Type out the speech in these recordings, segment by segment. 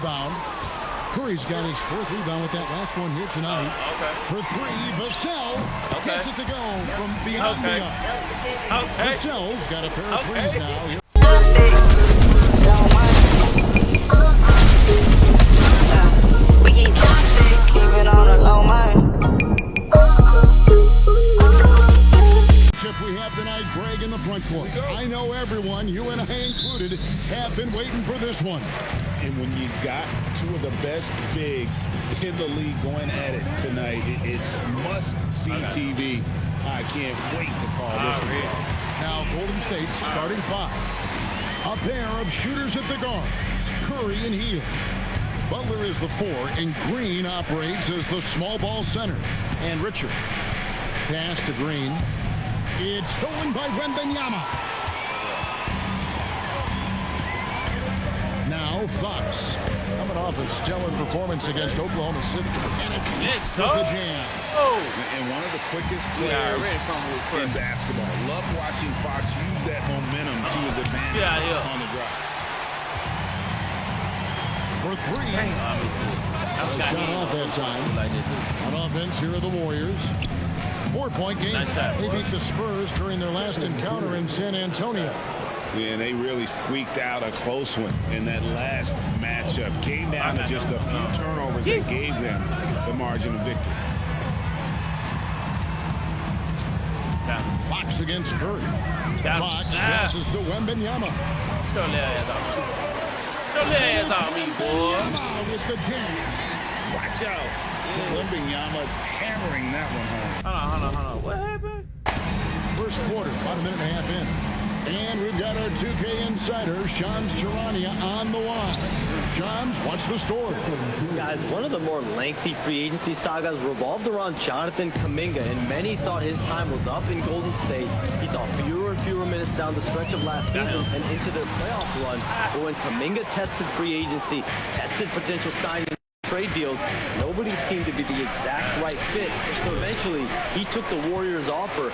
rebound. Curry's got his 4th rebound with that last one here tonight. For 3, Vassell gets it to go from beyond the arc. Vassell's got a pair of threes now. We keep chopsticks, keep it on the low mind. We have tonight, Greg, in the front court. I know everyone, you and I included, have been waiting for this one. And when you got 2 of the best bigs in the league going at it tonight, it's must-see TV. I can't wait to call this one. Now, Golden State's starting 5. A pair of shooters at the guard, Curry and Hield. Butler is the 4, and Green operates as the small ball center. And Richard. Pass to Green. It's stolen by Wembanyama. Now Fox. Coming off a stellar performance against Oklahoma City. And it's for the jam. And one of the quickest players in basketball. Love watching Fox use that momentum to his advantage on the drive. For 3. A shot off that time. On offense, here are the Warriors. 4-point game. They beat the Spurs during their last encounter in San Antonio. Yeah, and they really squeaked out a close one in that last matchup. Came down to just a few turnovers that gave them the margin of victory. Fox against Curry. Fox passes to Wembanyama. Don't let that me, boy. With the jam. Watch out. Wembanyama hammering that one home. Hold on. What happened? First quarter, about a minute and a half in. And we've got our 2K insider, Shams Charania, on the line. Shams, what's the story? Guys, one of the more lengthy free agency sagas revolved around Jonathan Kuminga, and many thought his time was up in Golden State. He saw fewer and fewer minutes down the stretch of last season and into their playoff run. But when Kuminga tested free agency, tested potential signings, trade deals, nobody seemed to be the exact right fit. So eventually, he took the Warriors' offer.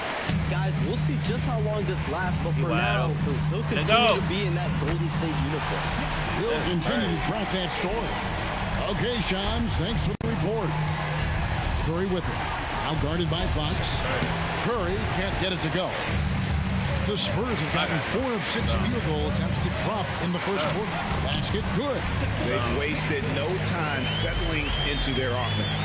Guys, we'll see just how long this lasts, but for now, he'll continue to be in that Golden State uniform. He'll continue to track that story. Okay, Shams, thanks for the report. Curry with it. Now guarded by Fox. Curry can't get it to go. The Spurs have gotten 4 of 6 field goal attempts to drop in the first quarter. Basket good. They've wasted no time settling into their offense.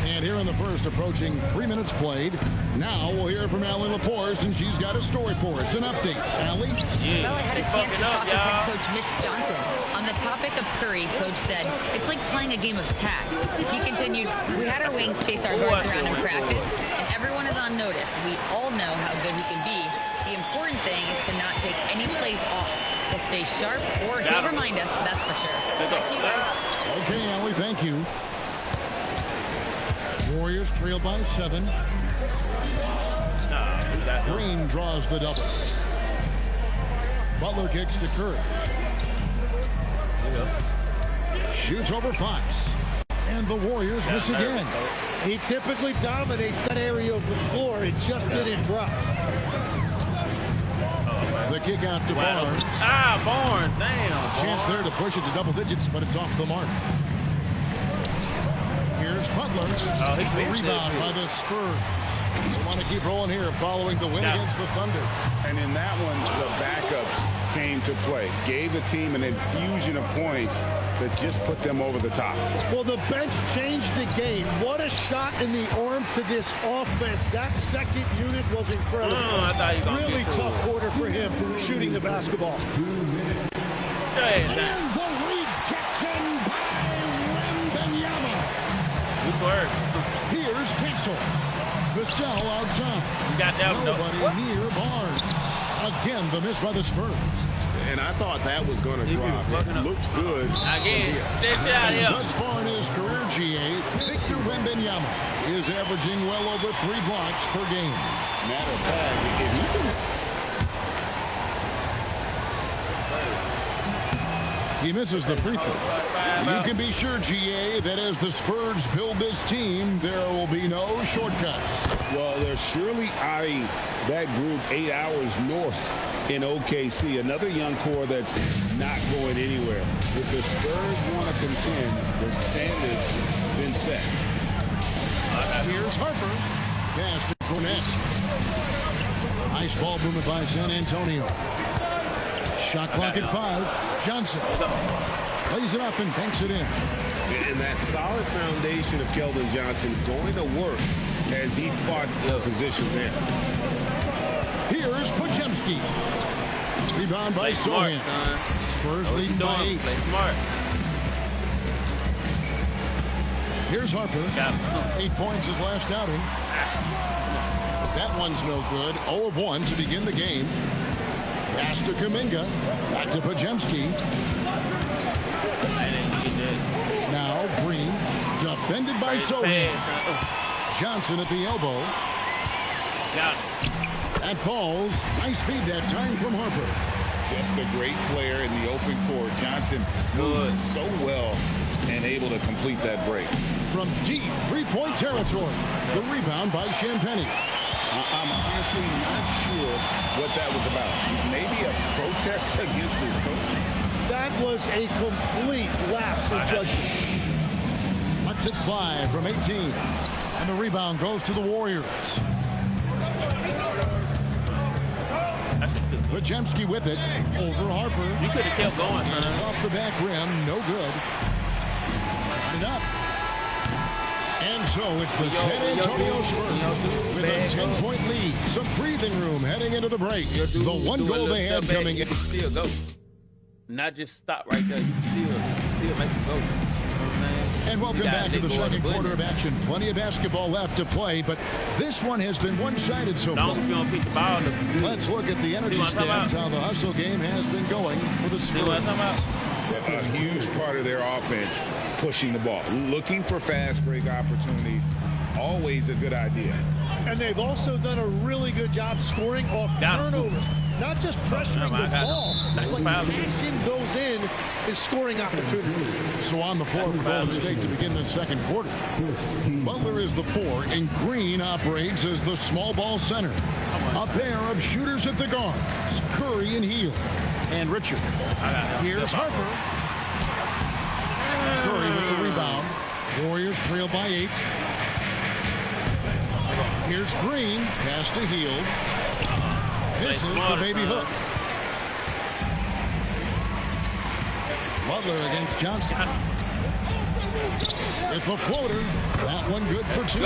And here in the first, approaching 3 minutes played. Now we'll hear from Allie LaForce, and she's got a story for us. An update. Allie? Well, I had a chance to talk with head coach Mitch Johnson. On the topic of Curry, coach said, it's like playing a game of tag. He continued, we had our wings chase our guards around in practice, and everyone is on notice. We all know how good he can be. The important thing is to not take any plays off. We'll stay sharp, or he'll remind us, that's for sure. Back to you guys. Okay, Allie, thank you. Warriors trail by 7. Green draws the double. Butler kicks to Curry. Shoots over Fox. And the Warriors miss again. He typically dominates that area of the floor. It just didn't drop. The kick out to Barnes. Barnes, damn. A chance there to push it to double digits, but it's off the mark. Here's Butler. Rebound by the Spurs. They want to keep rolling here following the win against the Thunder. And in that one, the backups came to play. Gave the team an infusion of points that just put them over the top. Well, the bench changed the game. What a shot in the arm to this offense. That second unit was incredible. Really tough quarter for him shooting the basketball. And the rejection by Wembanyama. Here's Castle. Vassell outside. Nobody near Barnes. Again, the miss by the Spurs. And I thought that was going to drop. It looked good. Again, thus far in his career, GA, Victor Wembanyama is averaging well over 3 blocks per game. Matter of fact, if he can... He misses the free throw. You can be sure, GA, that as the Spurs build this team, there will be no shortcuts. Well, they're surely eyeing that group 8 hours north in OKC. Another young core that's not going anywhere. If the Spurs want to contend, the standard's been set. Here's Harper. Pass to Cornette. Nice ball movement by San Antonio. Shot clock at 5. Johnson lays it up and banks it in. And that solid foundation of Keldon Johnson going to work as he fought the position there. Here's Podziemski. Rebound by Smart, Sohan. son. Spurs leading by 8. Play smart. Here's Harper. Got him. 8 points his last outing. That one's no good. 0 of 1 to begin the game. Pass to Kuminga. Back to Podziemski. Now Green. Defended by Sohan. Johnson at the elbow. Got him. That falls. Nice feed that time from Harper. Just a great player in the open court. Johnson moves so well and able to complete that break. From deep three-point territory. The rebound by Champagnie. I'm honestly not sure what that was about. Maybe a protest against his coach. That was a complete lapse of judgment. Let's hit 5 from 18. And the rebound goes to the Warriors. Podziemski with it. Over Harper. You could have kept going, son. It's off the back rim. No good. And up. And so it's the San Antonio Spurs with a 10-point lead. Some breathing room heading into the break. The one goal they had coming in. You can still go. Not just stop right there. You can still make it go. You know what I'm saying? And welcome back to the second quarter of action. Plenty of basketball left to play, but this one has been one-sided so far. Don't if you don't pick the ball. Let's look at the energy stats, how the hustle game has been going for the See what I'm Spurs. talking about? A huge part of their offense, pushing the ball, looking for fast break opportunities. Always a good idea. And they've also done a really good job scoring off turnovers. Not just pressuring the ball, but cashing those in and scoring opportunities. So on the floor for Golden State to begin the second quarter. Butler is the 4, and Green operates as the small ball center. A pair of shooters at the guards, Curry and Hield. And Richard. Here's Harper. Curry with the rebound. Warriors trail by 8. Here's Green. Pass to Hield. This is the baby hook. Butler against Johnson. With the floater. That one good for 2.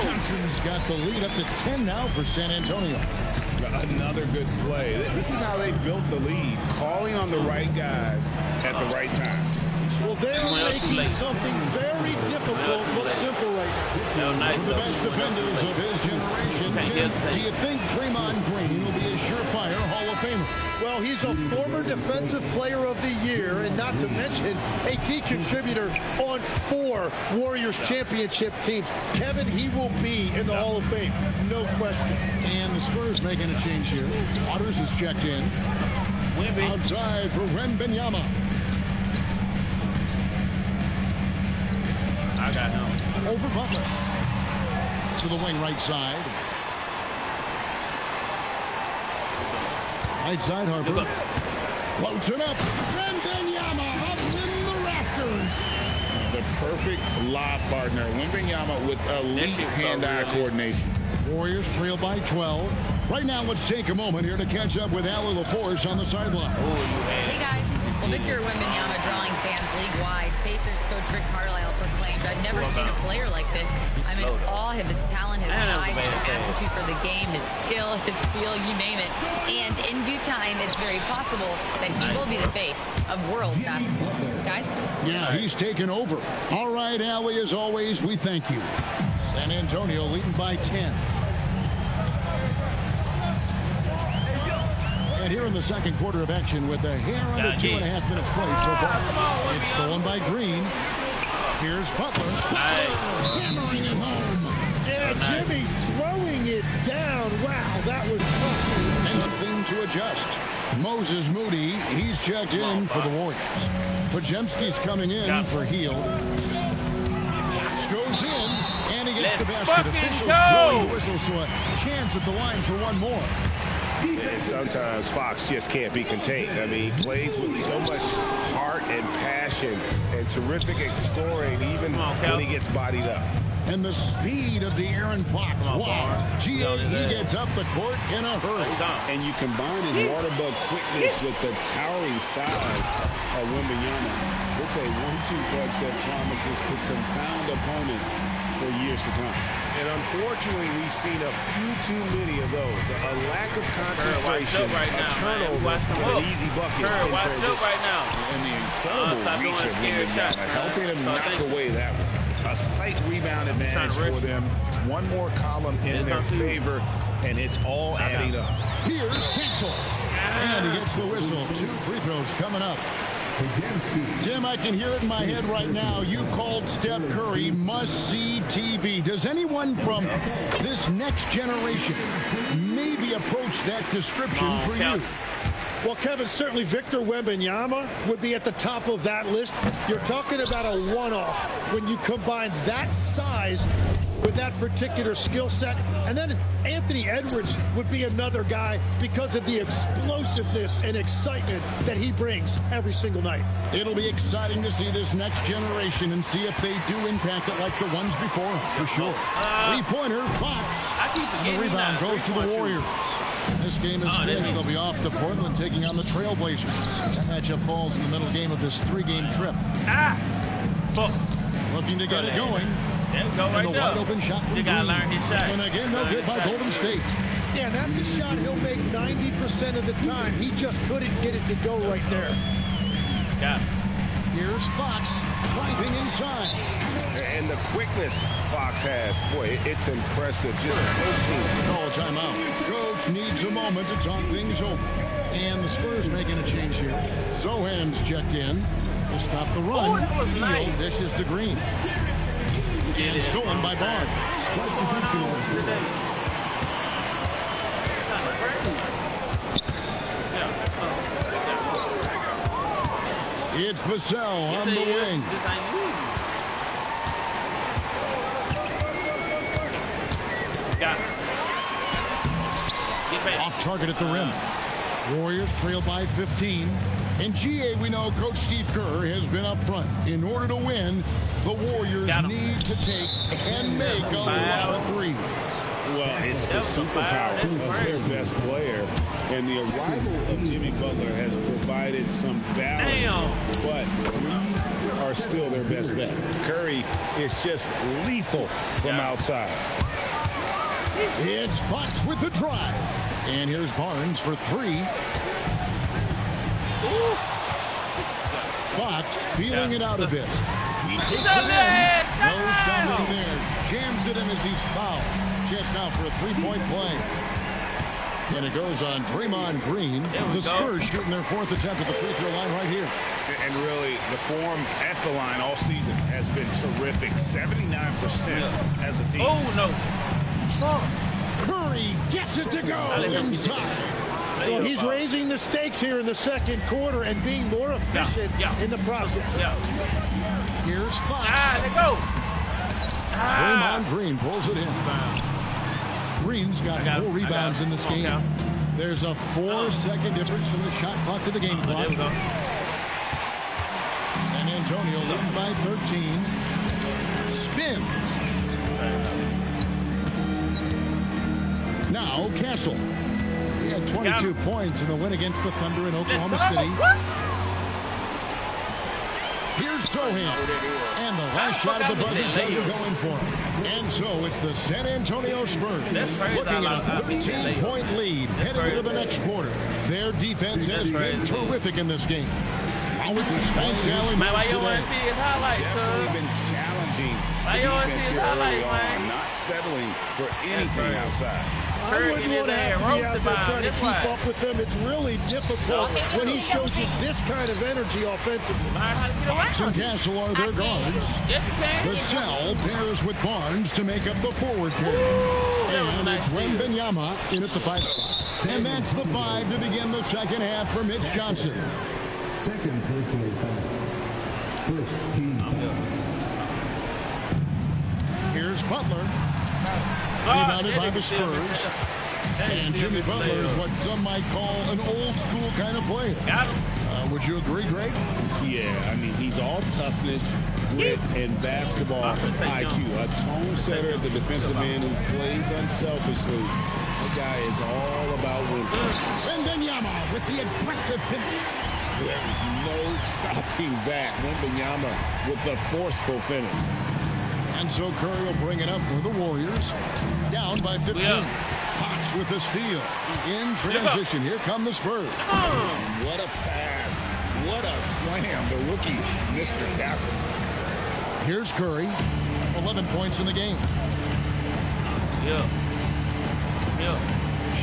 Johnson's got the lead up to 10 now for San Antonio. Another good play. This is how they built the lead, calling on the right guys at the right time. Well, they're making something very difficult look simple right now. One of the best defenders of his generation. Tim, do you think Draymond Green will be a surefire Hall of Famer? Well, he's a former Defensive Player of the Year, and not to mention a key contributor on 4 Warriors championship teams. Kevin, he will be in the Hall of Fame, no question. And the Spurs making a change here. Waters is checked in. Outside for Wembanyama. I got him. Over Butler. To the wing right side. Right side, Harper. Floats it up. Wembanyama up in the rafters. The perfect lob partner. Wembanyama with elite hand-eye coordination. Warriors trail by 12. Right now, let's take a moment here to catch up with Allie LaForce on the sideline. Hey guys. Well, Victor Wembanyama drawing fans league-wide. Pacers coach Rick Carlisle proclaimed, "I've never seen a player like this. I'm in awe of his talent, his size, his aptitude for the game, his skill, his feel, you name it. And in due time, it's very possible that he will be the face of world basketball." Guys? Yeah, he's taken over. All right, Allie, as always, we thank you. San Antonio leading by 10. And here in the second quarter of action with a hair under 2.5 minutes played so far. It's stolen by Green. Here's Butler. Hammering it home. Yeah, Jimmy throwing it down. Wow, that was tough. And something to adjust. Moses Moody, he's checked in for the Warriors. Podziemski's coming in for Hield. Goes in, and he gets the basket. Officials blowing the whistle, so a chance at the line for one more. And sometimes Fox just can't be contained. I mean, he plays with so much heart and passion and terrific scoring, even when he gets bodied up. And the speed of De'Aaron Fox. Wow. He gets up the court in a hurry. And you combine his water bug quickness with the towering size of Wembanyama. It's a 1-2 punch that promises to confound opponents for years to come. And unfortunately, we've seen a few too many of those. A lack of concentration, a turnover, and an easy bucket. Watch up right now. And the incredible reach of Wembanyama, helping him knock away that one. A slight rebound advantage for them. One more column in their favor, and it's all adding up. Here's Castle. And he gets the whistle. 2 free throws coming up. Tim, I can hear it in my head right now. You called Steph Curry must-see TV. Does anyone from this next generation maybe approach that description for you? Well, Kevin, certainly Victor Wembanyama would be at the top of that list. You're talking about a one-off when you combine that size with that particular skill set. And then Anthony Edwards would be another guy because of the explosiveness and excitement that he brings every single night. It'll be exciting to see this next generation and see if they do impact it like the ones before, for sure. Three-pointer, Fox. And the rebound goes to the Warriors. This game is finished. They'll be off to Portland taking on the Trailblazers. That matchup falls in the middle game of this 3-game trip. Looking to get it going. Go and right a wide open shot from Green. Learn his shot. And again, no good by Golden State. Yeah, that's a shot he'll make 90% of the time. He just couldn't get it to go right there. Got it. Here's Fox driving inside. And the quickness Fox has, boy, it's impressive. Just posting. Call timeout. Coach needs a moment to talk things over. And the Spurs making a change here. Sohan's checked in to stop the run. Oh, that was nice. Hield dishes to Green. And stolen by Barnes. It's Vassell on the wing. Got it. Off target at the rim. Warriors trail by 15. In GA, we know Coach Steve Kerr has been up front. In order to win, the Warriors need to take and make a lot of threes. Well, it's the superpowers of their best player. And the arrival of Jimmy Butler has provided some balance. But threes are still their best bet. Curry is just lethal from outside. It's Fox with the drive. And here's Barnes for 3. Fox feeling it out a bit. He takes it in. No stopping there. Jams it in as he's fouled. Chance now for a 3-point play. And it goes on Draymond Green. The Spurs shooting their 4th attempt at the free throw line right here. And really, the form at the line all season has been terrific. 79% as a team. Oh, no. Curry gets it to go inside. Well, he's raising the stakes here in the second quarter and being more efficient in the process. Here's Fox. There go. Draymond Green pulls it in. Green's got 4 rebounds in this game. There's a 4-second difference from the shot clock to the game clock. San Antonio leading by 13. Spins. Now Castle. He had 22 points in the win against the Thunder in Oklahoma City. Here's Sohan. And the last shot of the buzzer doesn't go in for him. And so it's the San Antonio Spurs looking at a 13-point lead heading into the next quarter. Their defense has been terrific in this game. Now with the Spence Alley Man, why you want to see his highlights, Definitely been challenging. Why you want to see his highlights, man? Not settling for anything outside. I wouldn't want to have to be out there trying to keep up with them. It's really difficult when he shows you this kind of energy offensively. Fox and Castle are their guards. Yes, you can. The cell pairs with Barnes to make up the forward pair. And it's Wembanyama in at the 5 spot. And that's the 5 to begin the second half for Mitch Johnson. Second personal foul. First team foul. Here's Butler. Rebounded by the Spurs. And Jimmy Butler is what some might call an old school kind of player. Got him. Would you agree, Greg? Yeah, I mean, he's all toughness, grit, and basketball IQ. A tone setter at the defensive end who plays unselfishly. The guy is all about winning. Wembanyama with the aggressive finish. There's no stopping that. Wembanyama with the forceful finish. And so Curry will bring it up for the Warriors. Down by 15. Fox with the steal. In transition, here come the Spurs. What a pass. What a slam. The rookie, Mr. Castle. Here's Curry. 11 points in the game.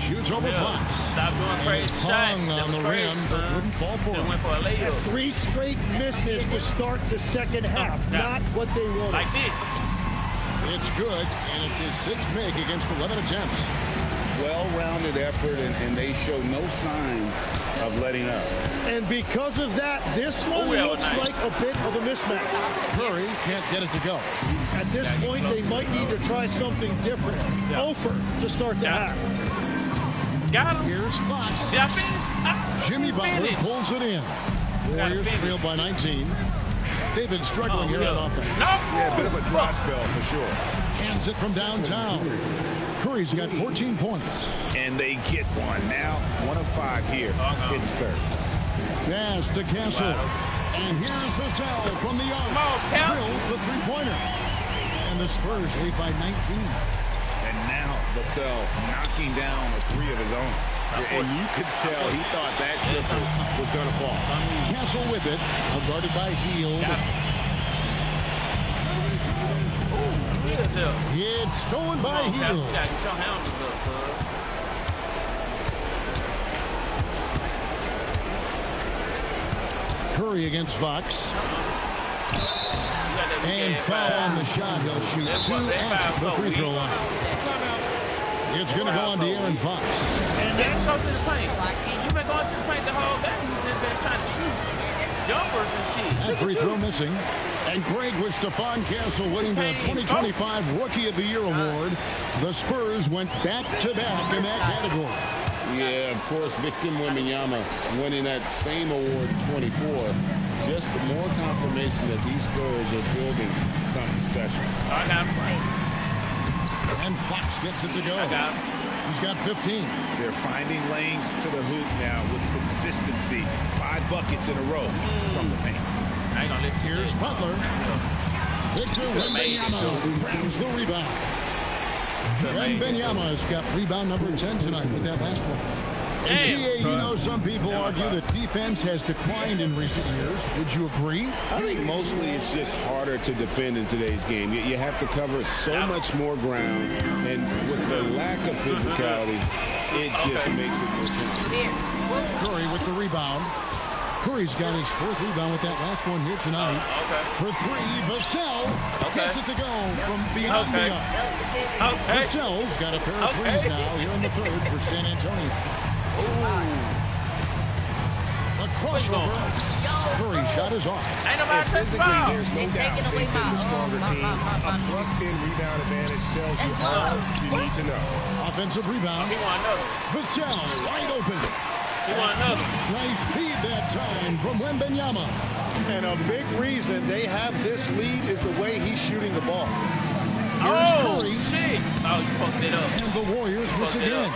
Shoots over Fox. Stop doing crazy shots. Hung on the rim, but wouldn't fall for him. Went for a layup. 3 straight misses to start the second half. Not what they wanted. Like this. It's good, and it's his 6th make against 11 attempts. Well-rounded effort, and they show no signs of letting up. And because of that, this one looks like a bit of a mismatch. Curry can't get it to go. At this point, they might need to try something different. Over to start the half. Got him. Here's Fox. Did I finish? Jimmy Butler pulls it in. Warriors trail by 19. They've been struggling here on offense. Yeah, a bit of a dry spell for sure. Hands it from downtown. Curry's got 14 points. And they get one. Now 1 of 5 here in third. Pass to Castle. And here's Vassell from the arc. Drills the three-pointer. And the Spurs lead by 19. And now Vassell knocking down a 3 of his own. And you could tell he thought that triple was going to fall. Castle with it. Guarded by Hield. It's stolen by Hield. Curry against Fox. And foul on the shot. He'll shoot 2 at the free throw line. It's going to go on to Aaron Fox. And then goes to the paint. You've been going to the paint the whole game. You've just been trying to shoot jumpers and shit. That free throw missing. And Greg with Stephon Castle winning the 2025 Rookie of the Year award. The Spurs went back-to-back in that category. Yeah, of course, Victor Wembanyama winning that same award in 24. Just more confirmation that these Spurs are building something special. I got him. And Fox gets it to go. He's got 15. They're finding lanes to the hoop now with consistency. 5 buckets in a row from the paint. I ain't gonna listen. Here's Butler. Victor Wembanyama grabs the rebound. Wembanyama's got rebound number 10 tonight with that last one. And GA, you know, some people argue that defense has declined in recent years. Would you agree? I think mostly it's just harder to defend in today's game. You have to cover so much more ground, and with the lack of physicality, it just makes it more challenging. Curry with the rebound. Curry's got his 4th rebound with that last one here tonight. For 3, Vassell gets it to go from beyond the arc. Vassell's got a pair of threes now here in the 3rd for San Antonio. A crossover. Curry shot is off. Ain't nobody touching the ball. They're taking away my stronger team. A +10 rebound advantage tells you all you need to know. Offensive rebound. He want another. Vassell wide open. He want another. Nice feed that time from Wembanyama. And a big reason they have this lead is the way he's shooting the ball. Here's Curry. Shit. Oh, you fucked it up. And the Warriors miss again.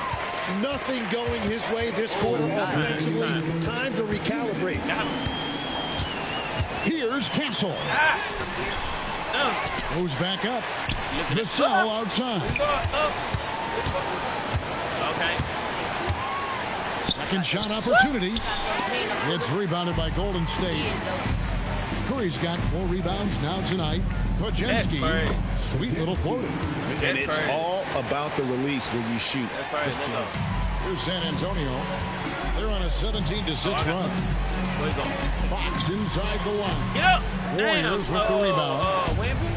Nothing going his way this quarter offensively. Time to recalibrate. Here's Castle. Goes back up. Vassell outside. Okay. Second shot opportunity. It's rebounded by Golden State. Curry's got 4 rebounds now tonight. Podziemski, sweet little floater. And it's all about the release when you shoot. Here's San Antonio. They're on a 17-6 run. Fox inside the line. Get up. Warriors with the rebound. Wemby,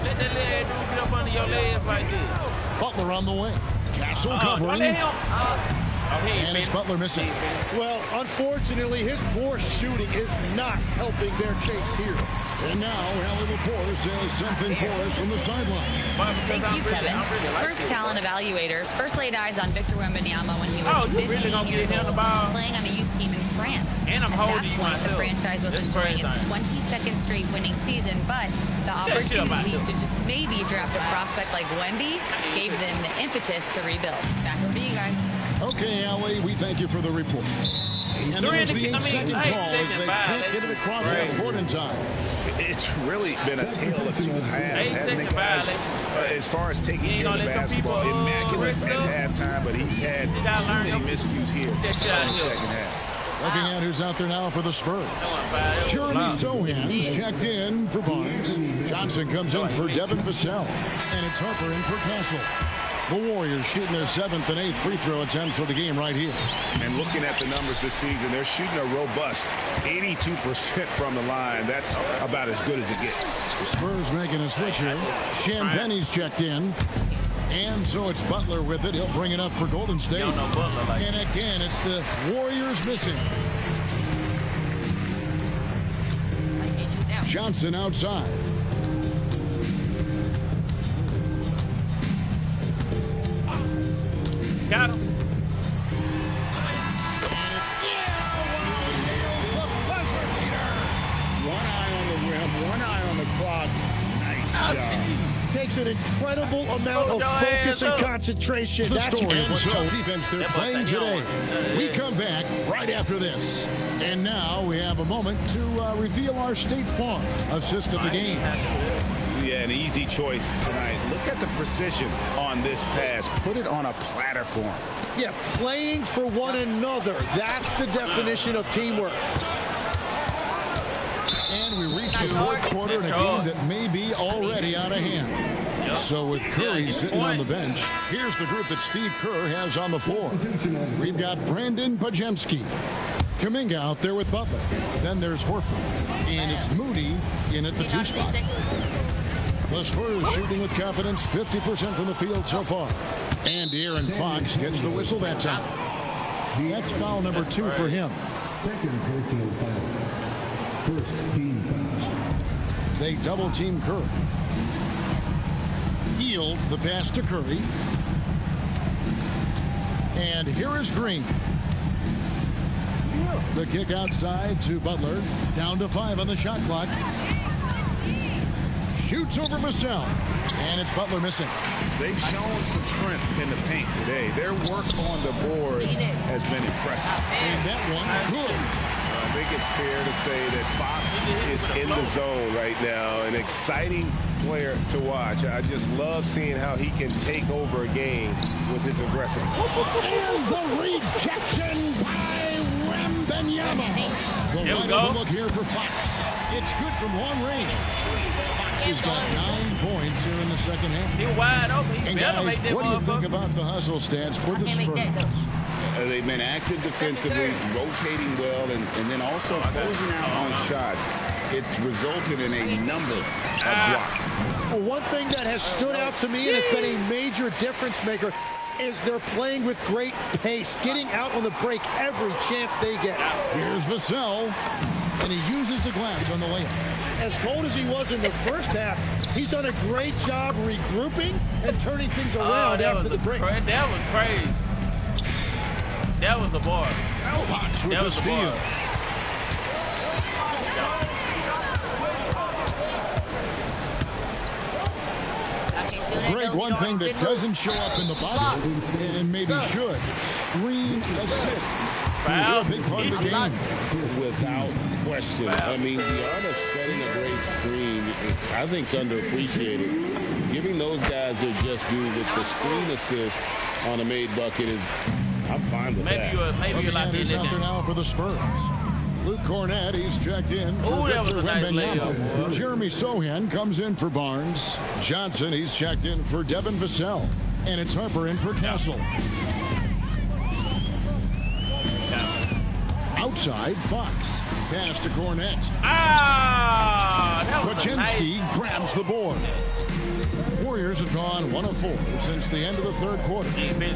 let that leg dude get up under your legs like this. Butler on the wing. Castle covering. And it's Butler missing. Well, unfortunately, his poor shooting is not helping their case here. And now, Allie Laporte says something for us from the sideline. Thank you, Kevin. Spurs talent evaluators first laid eyes on Victor Wembanyama when he was 15 years old, playing on a youth team in France. And I'm At holding that you point, the myself. franchise was enjoying its 22nd straight winning season, but the opportunity to just maybe draft a prospect like Wemby gave them the impetus to rebuild. Back over to you guys. Okay, Allie, we thank you for the report. And there's the 8-second call as they can't get it across half court in time. It's really been a tale of two halves, hasn't it, guys? As far as taking care of the basketball, immaculate at halftime, but he's had too many miscues here in the second half. Looking at who's out there now for the Spurs. Jeremy Sohan's checked in for Barnes. Johnson comes in for Devin Vassell. And it's Harper in for Castle. The Warriors shooting their 7th and 8th free throw attempts for the game right here. And looking at the numbers this season, they're shooting a robust 82% from the line. That's about as good as it gets. The Spurs making a switch here. Champagne's checked in. And so it's Butler with it. He'll bring it up for Golden State. And again, it's the Warriors missing. Johnson outside. Got him. One eye on the rim, one eye on the clock. Nice job. Takes an incredible amount of focus and concentration. The story of what defense they're playing today. We come back right after this. And now we have a moment to reveal our State Farm assist of the game. Yeah, an easy choice tonight. Look at the precision on this pass. Put it on a platter form. Yeah, playing for one another. That's the definition of teamwork. And we reach the fourth quarter in a game that may be already out of hand. So with Curry sitting on the bench, here's the group that Steve Kerr has on the floor. We've got Brandon Pajemski. Kuminga out there with Butler. Then there's Horford. And it's Moody in at the 2 spot. The Spurs shooting with confidence, 50% from the field so far. And Aaron Fox gets the whistle that time. That's foul number 2 for him. Second personal foul. First team foul. They double team Curry. Yield the pass to Curry. And here is Green. The kick outside to Butler. Down to 5 on the shot clock. Shoots over Vassell. And it's Butler missing. They've shown some strength in the paint today. Their work on the board has been impressive. And that one good. I think it's fair to say that Fox is in the zone right now. An exciting player to watch. I just love seeing how he can take over a game with his aggressiveness. And the rejection by Wembanyama. The lineup look here for Fox. It's good from long range. Fox has got 9 points here in the second half. He wide open. He And better guys, make that what do you think motherfucker. about the hustle stats for the Spurs? They've been active defensively, rotating well, and then also closing out on shots. It's resulted in a number of blocks. Well, one thing that has stood out to me, and it's been a major difference maker, is they're playing with great pace, getting out on the break every chance they get. Here's Vassell, and he uses the glass on the layup. As cold as he was in the first half, he's done a great job regrouping and turning things around after the break. That was crazy. That was the bar. Fox with That the was the steal. bar. Greg, one thing that doesn't show up in the box, and maybe should, screen assist. Foul. A big part of the game. Without question. I mean, the art of setting a great screen, I think, is underappreciated. Giving those guys their just due with the screen assist on a made bucket is, I'm fine with that. Maybe you're like He's out there now for the Spurs. Luke Cornett, he's checked in for that was Victor a nice Wembanyama. layup, boy. Jeremy Sohan comes in for Barnes. Johnson, he's checked in for Devin Vassell. And it's Harper in for Castle. Outside, Fox. Pass to Cornett. That was a Pajemski nice. grabs the board. Warriors have gone 1 of 4 since the end of the third quarter.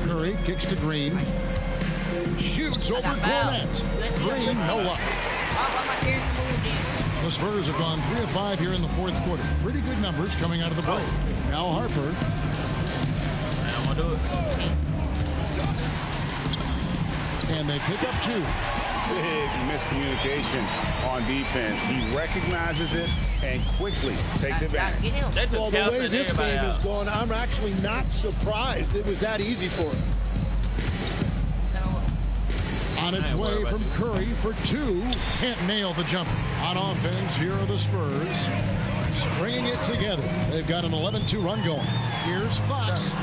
Curry kicks to Green. Shoots over Cornett. Green, no luck. The Spurs have gone 3 of 5 here in the fourth quarter. Pretty good numbers coming out of the break. Now Harper. I don't want to do it. And they pick up 2. Big miscommunication on defense. He recognizes it and quickly takes it back. Well, the way this game is going, I'm actually not surprised it was that easy for him. On its way from Curry for 2. Can't nail the jumper. On offense, here are the Spurs. Bringing it together. They've got an 11-2 run going. Here's Fox.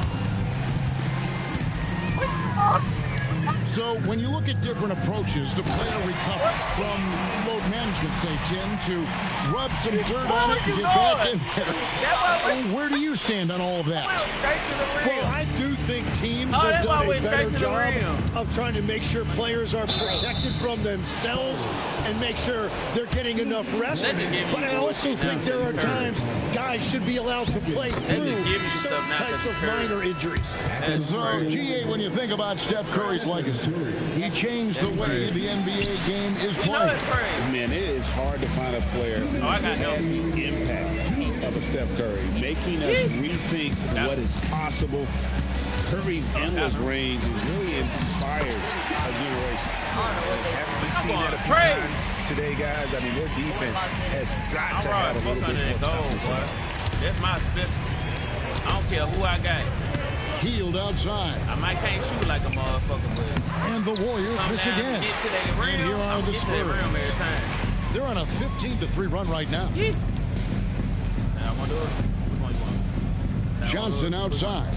So when you look at different approaches to player recovery, from load management, say, Tim, to rub some dirt on it and get back in there, where do you stand on all of that? Well, I do think teams have done a better job of trying to make sure players are protected from themselves and make sure they're getting enough rest. But I also think there are times guys should be allowed to play through certain types of minor injuries. So, GA, when you think about Steph Curry's legacy, he changed the way the NBA game is played. Man, it is hard to find a player who has the impact of a Steph Curry, making us rethink what is possible. Curry's endless range has really inspired a generation. Haven't we seen that a few times today, guys? I mean, their defense has got to have a little bit more time. That's my special. I don't care who I got. Healed outside. I might can't shoot like a motherfucker, but and the Warriors miss again. And here are the Spurs. They're on a 15-3 run right now. Yeah. I'm gonna do it. Which one you want? Johnson outside.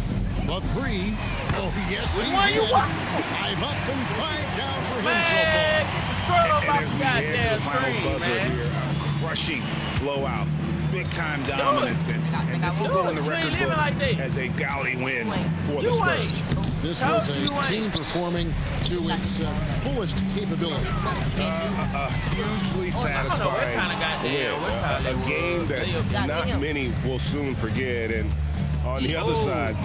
The 3. Oh, yes, he did. 5 up and 5 down for him so far. And as we head to the final buzzer here, a crushing blowout. Big-time dominance, and this will go in the record books as a gaudy win for the Spurs. This was a team performing to its fullest capability. Hugely satisfying win. A game that not many will soon forget, and on the other side,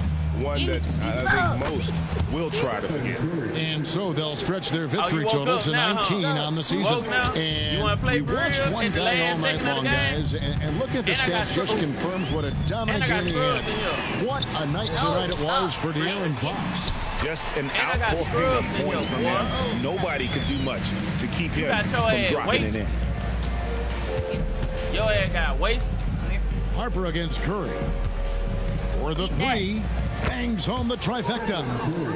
one that I think most will try to forget. And so they'll stretch their victory total to 19 on the season. And we watched one guy all night long, guys, and looking at the stats just confirms what a dominant game he had. What a night tonight it was for De'Aaron Fox. Just an outpouring of points from him. Nobody could do much to keep him from dropping it in. Your ass got wasted. Harper against Curry. For the 3. Bangs home the trifecta.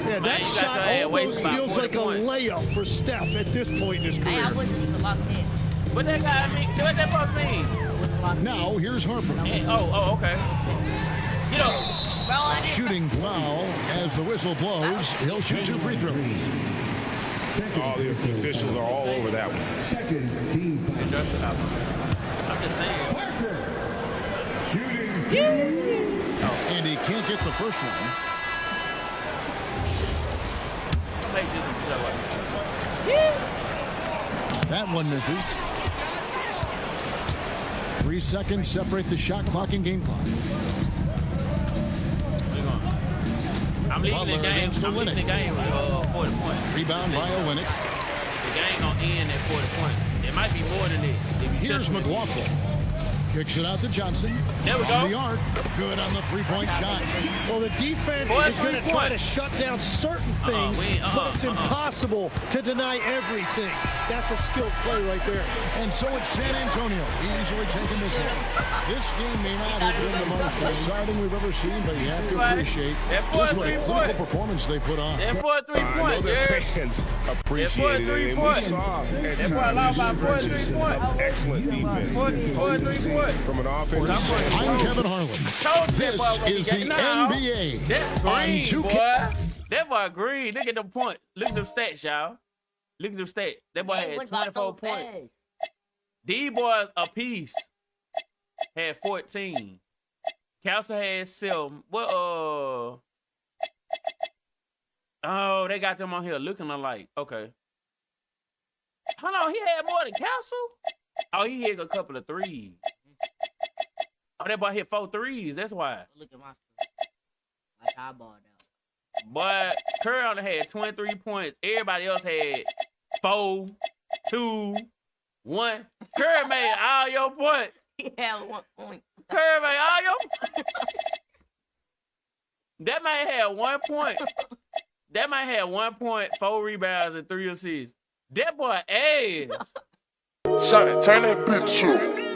Yeah, that shot almost feels like a layup for Steph at this point in his career. Hey, I wasn't even locked in. What that guy mean? What that supposed to mean? Now here's Harper. Okay. Get up. Shooting foul as the whistle blows. He'll shoot 2 free throws. All the officials are all over that one. Second team foul. I'm just saying. Shooting 2. And he can't get the first one. That one misses. 3 seconds separate the shot clock and game clock. I'm leading the game. I'm leading the game with 40 points. Rebound by Olynyk. The game gonna end at 40 points. It might be more than it. Here's McLaughlin. Kicks it out to Johnson. There we go. On the arc. Good on the 3-point shot. Well, the defense is going to try to shut down certain things, but it's impossible to deny everything. That's a skilled play right there. And so it's San Antonio easily taking this one. This game may not have been the most exciting we've ever seen, but you have to appreciate just what a clinical performance they put on. They're 4 3 points. I know their fans appreciate it, and we saw at times excellent defense. 4 3 points. From an offensive I'm Kevin Harlan. This is the NBA. That's green, boy. That boy green. Look at the point. Look at them stats, y'all. Look at them stats. That boy had 24 points. These boys a piece had 14. Council had 7. What? Oh, they got them on here looking alike. Okay. Hold on, he had more than Council? Oh, he hit a couple of threes. Oh, that boy hit 4 threes. That's why. Look at my stuff. Like I balled out. But Curry only had 23 points. Everybody else had 4, 2, 1. Curry made all your points. He had 1 point. Curry made all your That man had 1 point. That man had 1 point, 4 rebounds, and 3 assists. That boy ass. Shot, turn that bitch up.